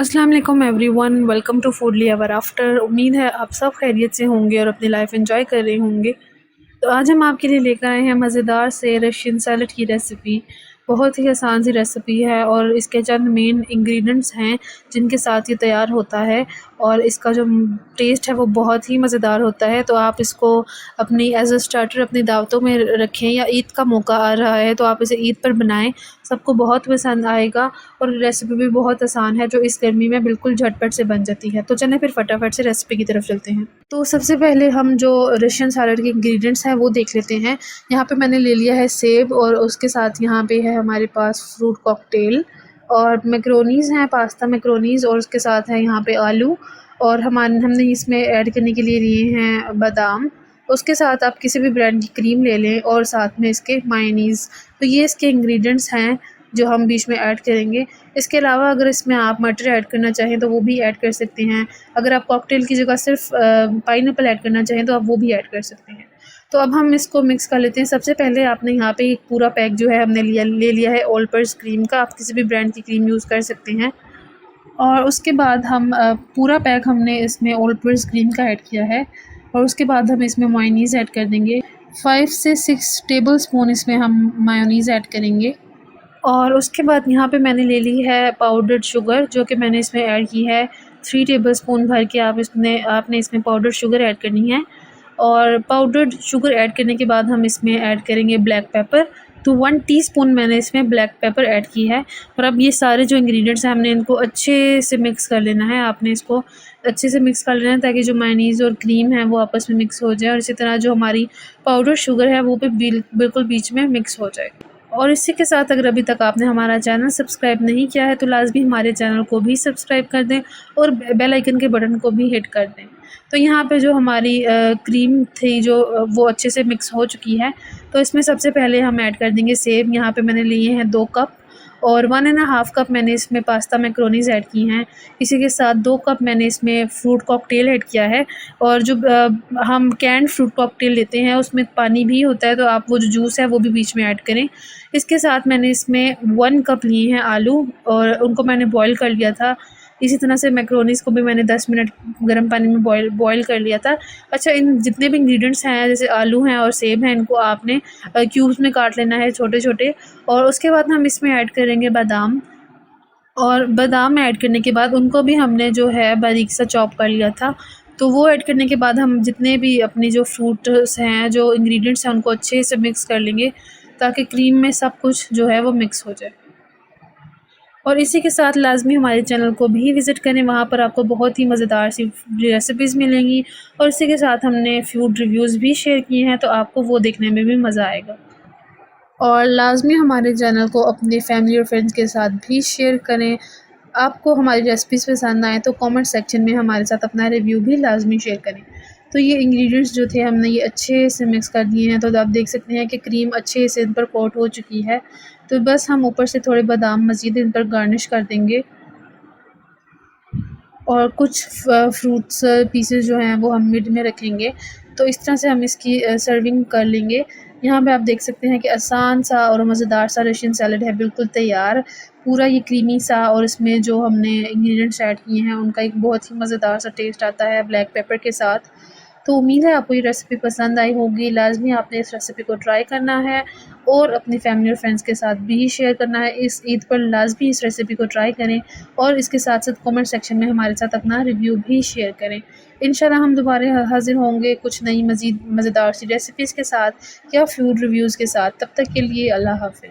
अस्सलाम वालेकुम everyone, welcome to Foodly ever after. उम्मीद है आप सब खैरियत से होंगे और अपनी लाइफ एंजॉय कर रहे होंगे। तो आज हम आपके लिए लेकर आए हैं मज़ेदार से रशियन सैलड की रेसिपी। बहुत ही आसान सी रेसिपी है और इसके चंद मेन इंग्रेडिएंट्स हैं जिनके साथ ये तैयार होता है। और इसका जो टेस्ट है वो बहुत ही मज़ेदार होता है। तो आप इसको अपनी एज अ स्टार्टर अपनी दावतों में रखें, या ईद का मौका आ रहा है तो आप इसे ईद पर बनाएं, सबको बहुत पसंद आएगा। और रेसिपी भी बहुत आसान है जो इस गर्मी में बिल्कुल झटपट से बन जाती है। तो चलें फिर फटाफट से रेसिपी की तरफ चलते हैं। तो सबसे पहले हम जो रशियन सैलड के इंग्रेडिएंट्स हैं वो देख लेते हैं। यहाँ पे मैंने ले लिया है सेब, और उसके साथ यहाँ पे है हमारे पास फ्रूट कॉकटेल, और मैक्रोनीज़ हैं, पास्ता मैक्रोनीज़, और उसके साथ है यहाँ पे आलू। और हमने इसमें ऐड करने के लिए लिए हैं बादाम। उसके साथ आप किसी भी ब्रांड की क्रीम ले लें, और साथ में इसके मायोनीज़। तो ये इसके इंग्रेडिएंट्स हैं जो हम बीच में ऐड करेंगे। इसके अलावा अगर इसमें आप मटर ऐड करना चाहें तो वो भी ऐड कर सकते हैं। अगर आप कॉकटेल की जगह सिर्फ पाइनएप्पल ऐड करना चाहें तो आप वो भी ऐड कर सकते हैं। तो अब हम इसको मिक्स कर लेते हैं। सबसे पहले आपने यहाँ पे एक पूरा पैक जो है हमने ले लिया है ऑल पर्पस क्रीम का। आप किसी भी ब्रांड की क्रीम यूज़ कर सकते हैं। और उसके बाद हम पूरा पैक हमने इसमें ऑल पर्पस क्रीम का ऐड किया है। और उसके बाद हम इसमें मायोनीज़ ऐड कर देंगे। 5 से 6 टेबल स्पून इसमें हम मायोनीज़ ऐड करेंगे। और उसके बाद यहाँ पे मैंने ले ली है पाउडर्ड शुगर, जो कि मैंने इसमें ऐड की है 3 टेबलस्पून भर के। आपने इसमें पाउडर्ड शुगर ऐड करनी है। और पाउडर्ड शुगर ऐड करने के बाद हम इसमें ऐड करेंगे ब्लैक पेपर। तो 1 टीस्पून मैंने इसमें ब्लैक पेपर ऐड की है। और अब ये सारे जो इंग्रेडिएंट्स हैं हमने इनको अच्छे से मिक्स कर लेना है। आपने इसको अच्छे से मिक्स कर लेना है ताकि जो मायोनीज़ और क्रीम है वो आपस में मिक्स हो जाए, और इसी तरह जो हमारी पाउडर शुगर है वो भी बिल्कुल बीच में मिक्स हो जाए। और इसी के साथ अगर अभी तक आपने हमारा चैनल सब्सक्राइब नहीं किया है तो लाजमी हमारे चैनल को भी सब्सक्राइब कर दें, और बेल आइकन के बटन को भी हिट कर दें। तो यहाँ पे जो हमारी क्रीम थी वो अच्छे से मिक्स हो चुकी है। तो इसमें सबसे पहले हम ऐड कर देंगे सेब। यहाँ पे मैंने लिए हैं 2 कप, और 1.5 कप मैंने इसमें पास्ता मैक्रोनीज़ ऐड की हैं। इसी के साथ 2 कप मैंने इसमें फ्रूट कॉकटेल ऐड किया है। और जो हम कैंड फ्रूट कॉकटेल लेते हैं उसमें पानी भी होता है, तो आप वो जो जूस है वो भी बीच में ऐड करें। इसके साथ मैंने इसमें 1 कप लिए हैं आलू, और उनको मैंने बॉईल कर लिया था। इसी तरह से मैक्रोनीज़ को भी मैंने 10 मिनट गर्म पानी में बॉईल कर लिया था। अच्छा, इन जितने भी इंग्रेडिएंट्स हैं जैसे आलू हैं और सेब हैं, इनको आपने क्यूब्स में काट लेना है छोटे छोटे। और उसके बाद हम इसमें ऐड करेंगे बादाम। और बादाम ऐड करने के बाद उनको भी हमने जो है बारीक सा चॉप कर लिया था। तो वो ऐड करने के बाद हम जितने भी अपनी जो फ्रूट्स हैं, जो इंग्रेडिएंट्स हैं, उनको अच्छे से मिक्स कर लेंगे ताकि क्रीम में सब कुछ जो है वो मिक्स हो जाए। और इसी के साथ लाज़मी हमारे चैनल को भी विज़िट करें, वहाँ पर आपको बहुत ही मज़ेदार सी रेसिपीज़ मिलेंगी। और इसी के साथ हमने फूड रिव्यूज़ भी शेयर किए हैं, तो आपको वो देखने में भी मज़ा आएगा। और लाज़मी हमारे चैनल को अपने फैमिली और फ्रेंड्स के साथ भी शेयर करें। आपको हमारी रेसिपीज़ पसंद आए तो कमेंट सेक्शन में हमारे साथ अपना रिव्यू भी लाज़मी शेयर करें। तो ये इंग्रेडिएंट्स जो थे हमने ये अच्छे से मिक्स कर दिए हैं। तो आप देख सकते हैं कि क्रीम अच्छे से इन पर कोट हो चुकी है। तो बस हम ऊपर से थोड़े बादाम मज़ीद इन पर गार्निश कर देंगे, और कुछ फ्रूट्स पीसेस जो हैं वो हम मिड में रखेंगे। तो इस तरह से हम इसकी सर्विंग कर लेंगे। यहाँ पे आप देख सकते हैं कि आसान सा और मज़ेदार सा रशियन सैलड है बिल्कुल तैयार। पूरा ये क्रीमी सा, और इसमें जो हमने इंग्रेडिएंट्स ऐड किए हैं उनका एक बहुत ही मज़ेदार सा टेस्ट आता है ब्लैक पेपर के साथ। तो उम्मीद है आपको ये रेसिपी पसंद आई होगी। लाज़मी आपने इस रेसिपी को ट्राई करना है और अपनी फैमिली और फ्रेंड्स के साथ भी शेयर करना है। इस ईद पर लाज़मी इस रेसिपी को ट्राई करें, और इसके साथ-साथ कमेंट सेक्शन में हमारे साथ अपना रिव्यू भी शेयर करें। इंशाल्लाह हम दोबारा हाज़िर होंगे कुछ नई मज़ीद मज़ेदार सी रेसिपीज़ के साथ या फूड रिव्यूज़ के साथ। तब तक के लिए अल्लाह हाफ़िज़।